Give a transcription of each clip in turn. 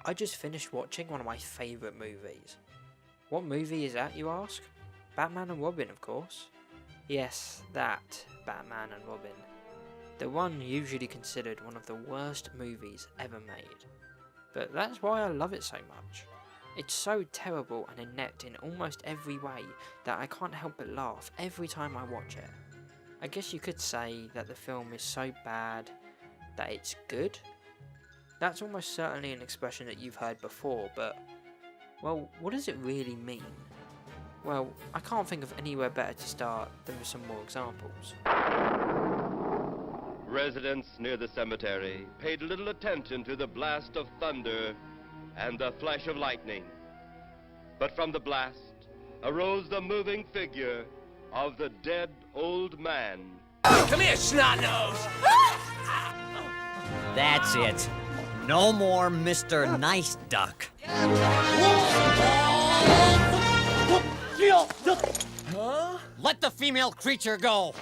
I just finished watching one of my favourite movies. What movie is that, you ask? Batman and Robin, of course. Yes, that Batman and Robin. The one usually considered one of the worst movies ever made. But that's why I love it so much. It's so terrible and inept in almost every way that I can't help but laugh every time I watch it. I guess you could say that the film is so bad that it's good? That's almost certainly an expression that you've heard before, but, well, what does it really mean? Well, I can't think of anywhere better to start than with some more examples. Residents near the cemetery paid little attention to the blast of thunder and the flash of lightning. But from the blast arose the moving figure of the dead old man. Come here, snot-nose! That's it. No more Mr. Nice Duck. Huh? Let the female creature go.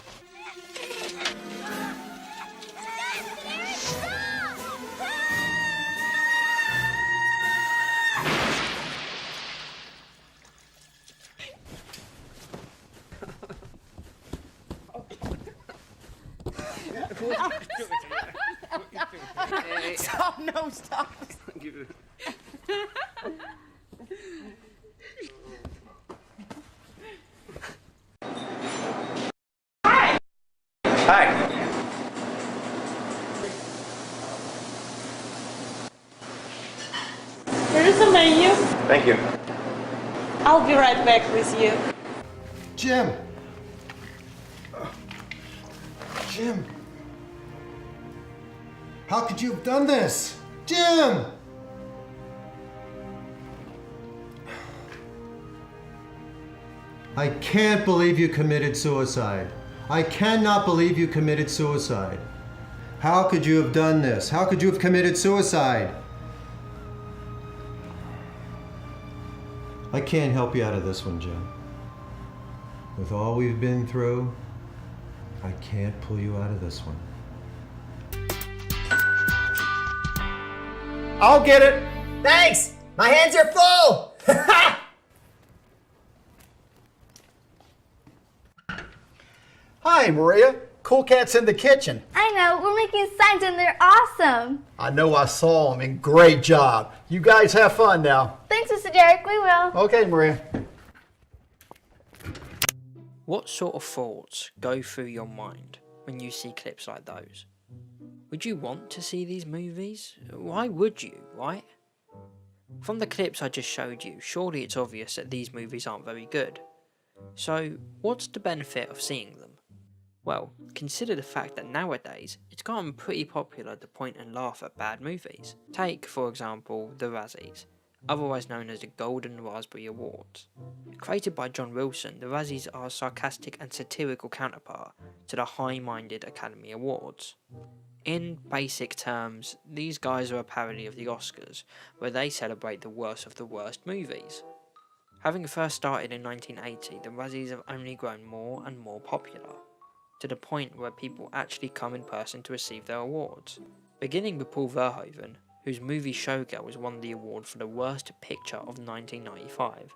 Stop, no, stop. Hi. Here's the menu. Thank you. I'll be right back with you. Jim! Jim! How could you have done this? Jim! I can't believe you committed suicide. I cannot believe you committed suicide. How could you have done this? How could you have committed suicide? I can't help you out of this one, Jim. With all we've been through, I can't pull you out of this one. I'll get it. Thanks! My hands are full! Hi, Maria. Cool Cat's in the kitchen. I know, we're making signs and they're awesome. I know I saw them, and great job. You guys have fun now. Thanks, Mr. Derek, we will. Okay, Maria. What sort of thoughts go through your mind when you see clips like those? Would you want to see these movies? Why would you, right? From the clips I just showed you, surely it's obvious that these movies aren't very good. So, what's the benefit of seeing them? Well, consider the fact that nowadays, it's gotten pretty popular to point and laugh at bad movies. Take, for example, the Razzies, otherwise known as the Golden Raspberry Awards. Created by John Wilson, the Razzies are a sarcastic and satirical counterpart to the high-minded Academy Awards. In basic terms, these guys are a parody of the Oscars, where they celebrate the worst of the worst movies. Having first started in 1980, the Razzies have only grown more and more popular, to the point where people actually come in person to receive their awards. Beginning with Paul Verhoeven, whose movie Showgirls won the award for the worst picture of 1995.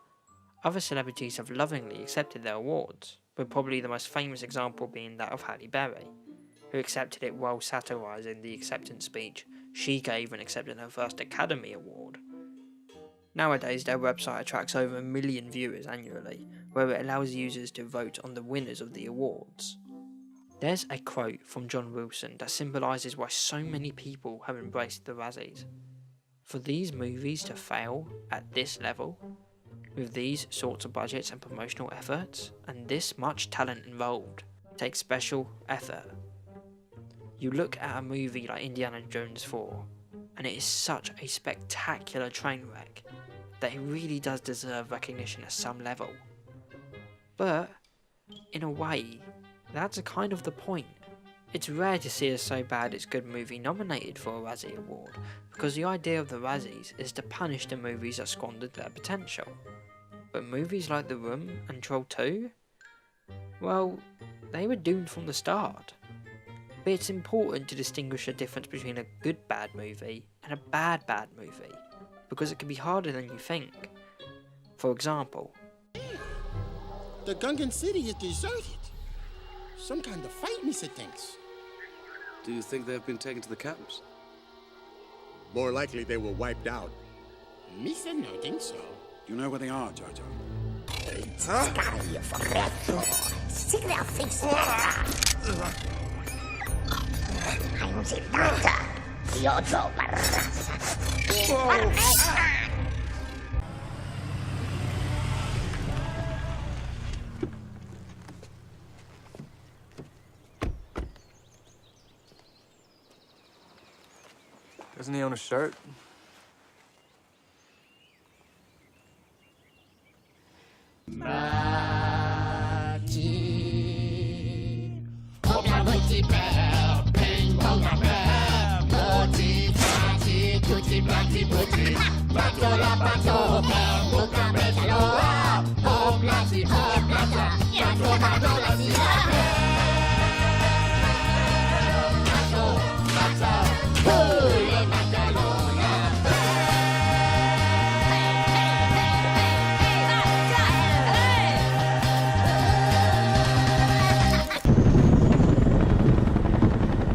Other celebrities have lovingly accepted their awards, with probably the most famous example being that of Halle Berry, who accepted it while satirising the acceptance speech she gave when accepting her first Academy Award. Nowadays, their website attracts over 1 million viewers annually, where it allows users to vote on the winners of the awards. There's a quote from John Wilson that symbolises why so many people have embraced the Razzies. For these movies to fail at this level, with these sorts of budgets and promotional efforts, and this much talent involved, takes special effort. You look at a movie like Indiana Jones 4, and it is such a spectacular train wreck that it really does deserve recognition at some level. But, in a way, that's a kind of the point. It's rare to see a so bad it's good movie nominated for a Razzie Award, because the idea of the Razzies is to punish the movies that squandered their potential. But movies like The Room and Troll 2? Well, they were doomed from the start. But it's important to distinguish the difference between a good bad movie and a bad movie. because it can be harder than you think. For example, the Gungan city is deserted. Some kind of fight, Misa thinks. Do you think they've been taken to the camps? More likely they were wiped out. Misa no think so. Do you know where they are, Jar Jar? Doesn't he own a shirt?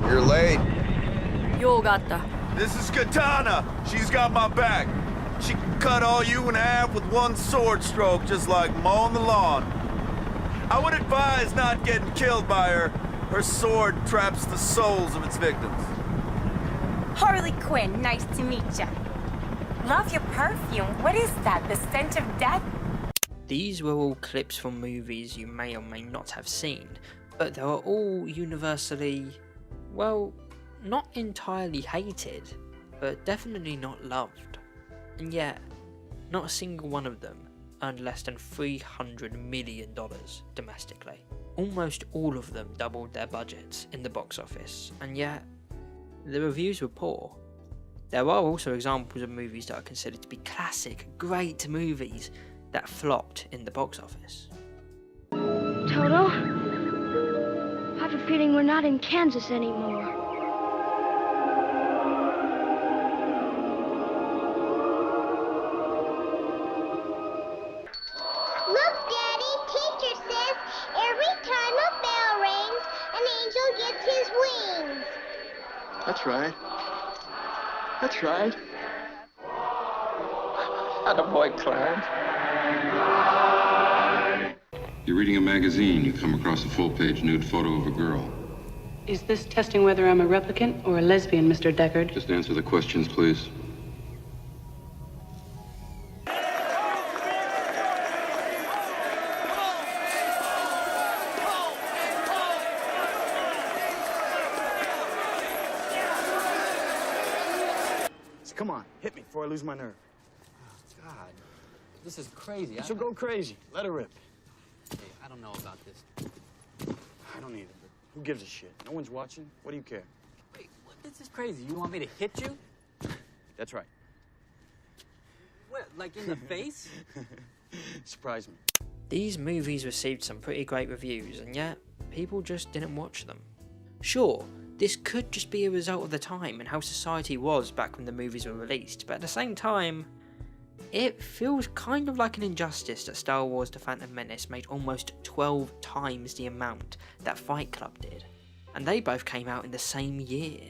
You're late. Yogata. This is Katana. She's got my back. She can cut all you in half with one sword stroke, just like mowing the lawn. I would advise not getting killed by her. Her sword traps the souls of its victims. Harley Quinn, nice to meet ya. Love your perfume. What is that? The scent of death? these were all clips from movies you may or may not have seen, but they were all universally, well, not entirely hated, but definitely not loved. And yet, not a single one of them earned less than $300 million domestically. Almost all of them doubled their budgets in the box office, and yet, the reviews were poor. There are also examples of movies that are considered to be classic, great movies that flopped in the box office. Toto, I have a feeling we're not in Kansas anymore. Look, Daddy, teacher says every time a bell rings, an angel gets his wings. That's right. That's right. Attaboy, Clarence. You're reading a magazine, you come across a full-page nude photo of a girl. Is this testing whether I'm a replicant or a lesbian, Mr. Deckard? Just answer the questions, please. Come on, hit me before I lose my nerve. Oh, God, this is crazy. She'll go crazy. Let her rip. Hey, I don't know about this. I don't either, but who gives a shit? No one's watching. What do you care? Wait, this is crazy. You want me to hit you? That's right. What, like in the face? Surprise me. These movies received some pretty great reviews, and yet people just didn't watch them. Sure, this could just be a result of the time and how society was back when the movies were released, but at the same time, it feels kind of like an injustice that Star Wars The Phantom Menace made almost 12 times the amount that Fight Club did, and they both came out in the same year.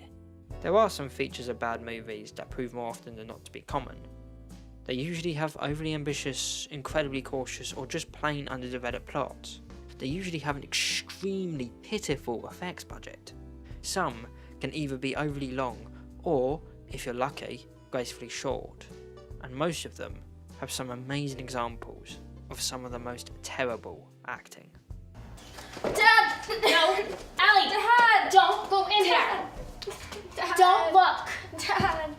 There are some features of bad movies that prove more often than not to be common. They usually have overly ambitious, incredibly cautious, or just plain underdeveloped plots. They usually have an extremely pitiful effects budget. Some can either be overly long or, if you're lucky, gracefully short. And most of them have some amazing examples of some of the most terrible acting. Dad! No! Allie! Dad! Don't go in there! Dad! Don't look! Dad!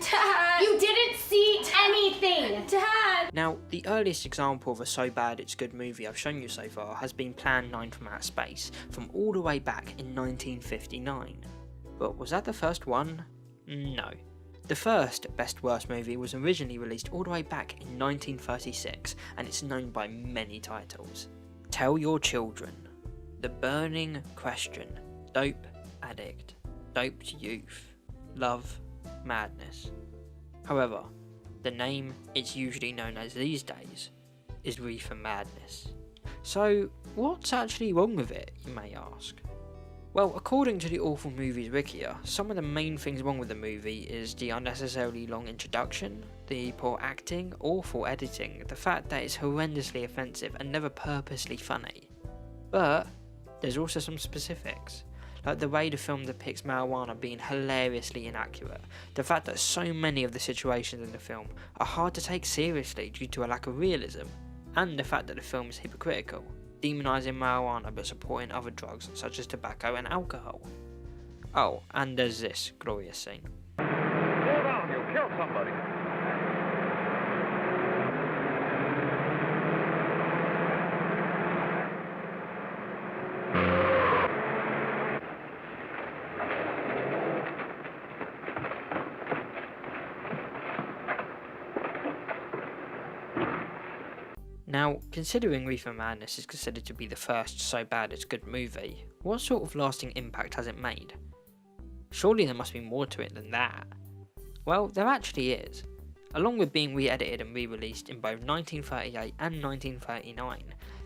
Dad! You didn't see anything! Dad! Now, the earliest example of a so bad it's good movie I've shown you so far has been Plan 9 from Outer Space, from all the way back in 1959. But was that the first one? No. The first Best Worst movie was originally released all the way back in 1936, and it's known by many titles. Tell Your Children, The Burning Question, Dope Addict, Doped Youth, Love, Madness. However, the name it's usually known as these days is Reefer Madness. So, what's actually wrong with it, you may ask? Well, according to the Awful Movies Wikia, some of the main things wrong with the movie is the unnecessarily long introduction, the poor acting, awful editing, the fact that it's horrendously offensive and never purposely funny. But there's also some specifics, like the way the film depicts marijuana being hilariously inaccurate, the fact that so many of the situations in the film are hard to take seriously due to a lack of realism, and the fact that the film is hypocritical, demonising marijuana but supporting other drugs such as tobacco and alcohol. Oh, and there's this glorious scene. Slow down, you'll kill somebody. Now, considering Reefer Madness is considered to be the first so bad it's good movie, what sort of lasting impact has it made? Surely there must be more to it than that. Well, there actually is. Along with being re-edited and re-released in both 1938 and 1939,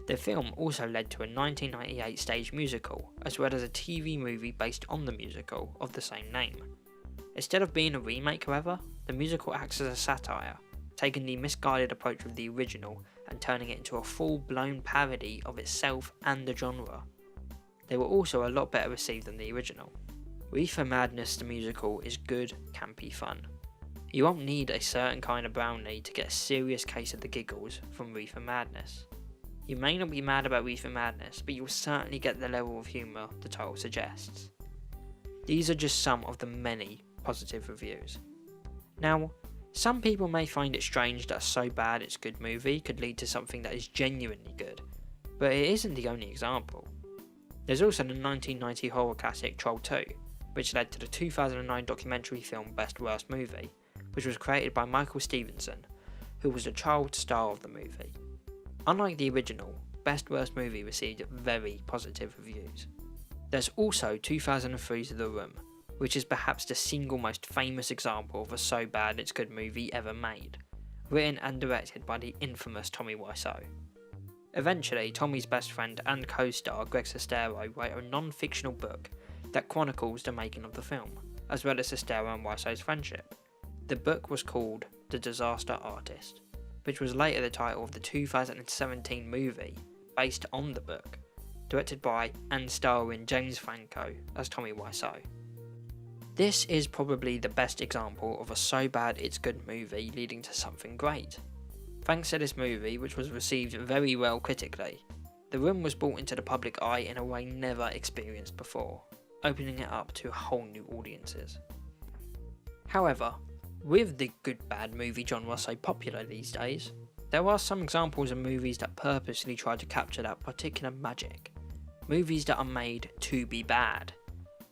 the film also led to a 1998 stage musical, as well as a TV movie based on the musical of the same name. Instead of being a remake, however, the musical acts as a satire, taking the misguided approach of the original and turning it into a full-blown parody of itself and the genre. They were also a lot better received than the original. Reefer Madness the musical is good, campy fun. You won't need a certain kind of brownie to get a serious case of the giggles from Reefer Madness. You may not be mad about Reefer Madness, but you'll certainly get the level of humour the title suggests. These are just some of the many positive reviews. Now, some people may find it strange that a so bad it's good movie could lead to something that is genuinely good, but it isn't the only example. There's also the 1990 horror classic Troll 2, which led to the 2009 documentary film Best Worst Movie, which was created by Michael Stevenson, who was the child star of the movie. Unlike the original, Best Worst Movie received very positive reviews. There's also 2003's The Room, which is perhaps the single most famous example of a so bad it's good movie ever made, written and directed by the infamous Tommy Wiseau. Eventually, Tommy's best friend and co-star Greg Sestero wrote a non-fictional book that chronicles the making of the film, as well as Sestero and Wiseau's friendship. The book was called The Disaster Artist, which was later the title of the 2017 movie based on the book, directed by and starring James Franco as Tommy Wiseau. This is probably the best example of a so bad it's good movie leading to something great. Thanks to this movie, which was received very well critically, The Room was brought into the public eye in a way never experienced before, opening it up to whole new audiences. However, with the good bad movie genre so popular these days, there are some examples of movies that purposely try to capture that particular magic. Movies that are made to be bad.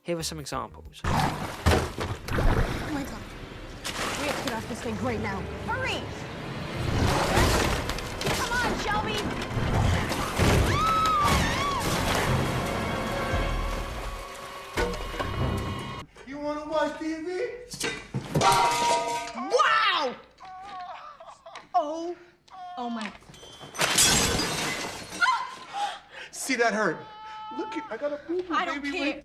Here are some examples. Oh my god. We have to get off this thing right now. Hurry! Come on, Shelby! You wanna watch TV? Wow! Oh my. See, that hurt. Look, I got a boo-boo, I don't baby. care.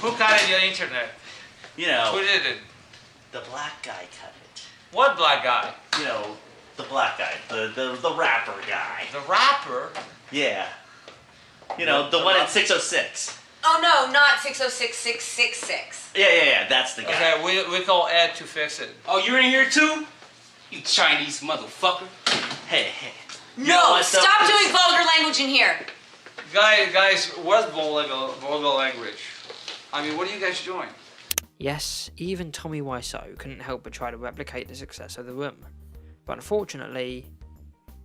Who cut your internet? You know. Who did it? The black guy cut it. What black guy? You know, the black guy, the rapper guy. The rapper? Yeah. You know, the one in 606. Oh no, not 606-666. Yeah, that's the guy. Okay, we call Ed to fix it. Oh, you're in here too? You Chinese motherfucker. Hey, hey. No, stop doing vulgar language in here. Guys, what's vulgar language? I mean, what are you guys doing? Yes, even Tommy Wiseau couldn't help but try to replicate the success of The Room. But unfortunately,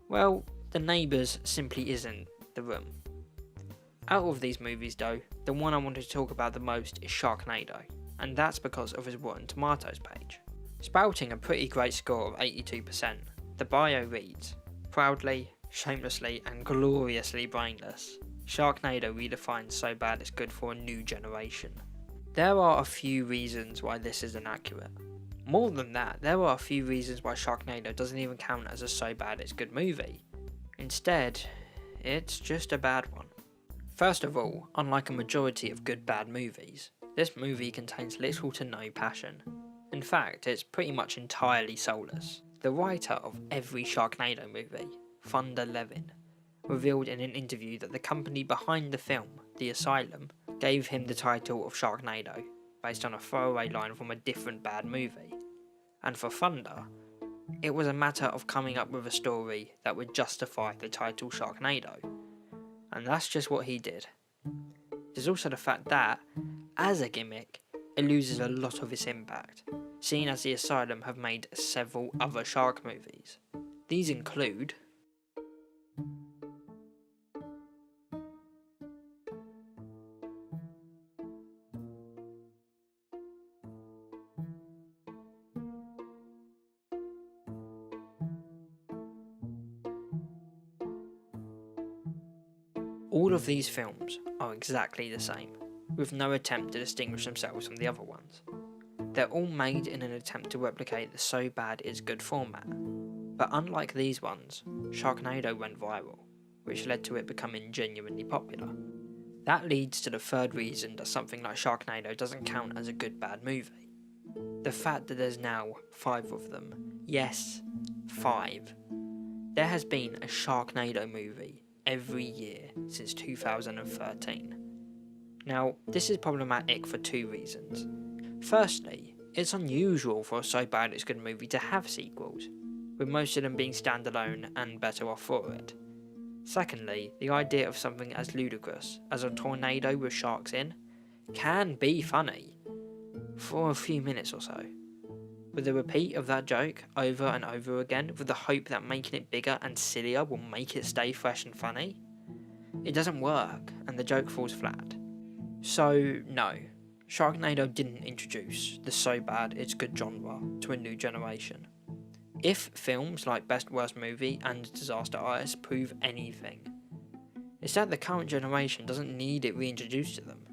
well, The Neighbours simply isn't The Room. Out of these movies though, the one I wanted to talk about the most is Sharknado, and that's because of his Rotten Tomatoes page. Spouting a pretty great score of 82%, the bio reads, "Proudly, shamelessly and gloriously brainless, Sharknado redefines so bad it's good for a new generation." There are a few reasons why this is inaccurate. More than that, there are a few reasons why Sharknado doesn't even count as a so bad it's good movie. Instead, it's just a bad one. First of all, unlike a majority of good bad movies, this movie contains little to no passion. In fact, it's pretty much entirely soulless. The writer of every Sharknado movie, Thunder Levin, revealed in an interview that the company behind the film, The Asylum, gave him the title of Sharknado, based on a throwaway line from a different bad movie. And for Thunder, it was a matter of coming up with a story that would justify the title Sharknado. And that's just what he did. There's also the fact that, as a gimmick, it loses a lot of its impact, seeing as The Asylum have made several other shark movies. These include all of these films are exactly the same, with no attempt to distinguish themselves from the other ones. They're all made in an attempt to replicate the so bad it's good format, but unlike these ones, Sharknado went viral, which led to it becoming genuinely popular. That leads to the third reason that something like Sharknado doesn't count as a good bad movie. The fact that there's now 5 of them. Yes, 5. There has been a Sharknado movie every year since 2013. Now, this is problematic for 2 reasons. Firstly, it's unusual for a so bad it's good movie to have sequels, with most of them being standalone and better off for it. Secondly, the idea of something as ludicrous as a tornado with sharks in can be funny, for a few minutes or so. With the repeat of that joke over and over again with the hope that making it bigger and sillier will make it stay fresh and funny, it doesn't work and the joke falls flat. So no, Sharknado didn't introduce the so bad it's good genre to a new generation. If films like Best Worst Movie and Disaster Artist prove anything, it's that the current generation doesn't need it reintroduced to them.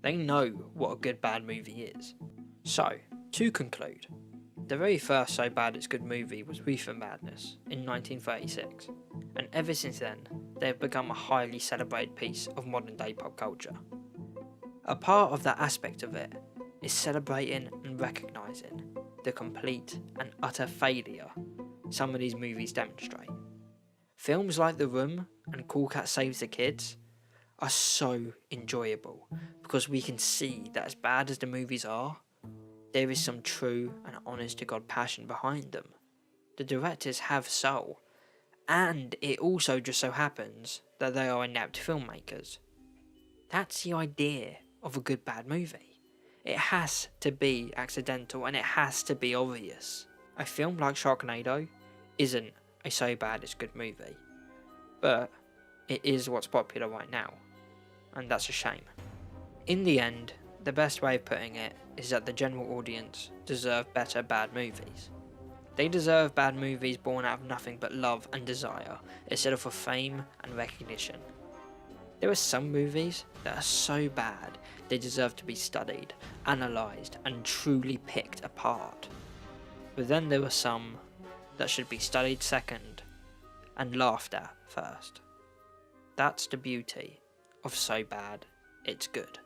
They know what a good bad movie is. So, to conclude, the very first so bad it's good movie was Reefer Madness in 1936, and ever since then, they have become a highly celebrated piece of modern day pop culture. A part of that aspect of it is celebrating and recognising the complete and utter failure some of these movies demonstrate. Films like The Room and Cool Cat Saves the Kids are so enjoyable because we can see that as bad as the movies are, there is some true and honest to God passion behind them. The directors have soul, and it also just so happens that they are inept filmmakers. That's the idea of a good bad movie. It has to be accidental and it has to be obvious. A film like Sharknado isn't a so bad it's good movie, but it is what's popular right now, and that's a shame. In the end, the best way of putting it is that the general audience deserve better bad movies. They deserve bad movies born out of nothing but love and desire, instead of for fame and recognition. There are some movies that are so bad they deserve to be studied, analysed and truly picked apart. But then there are some that should be studied second and laughed at first. That's the beauty of so bad it's good.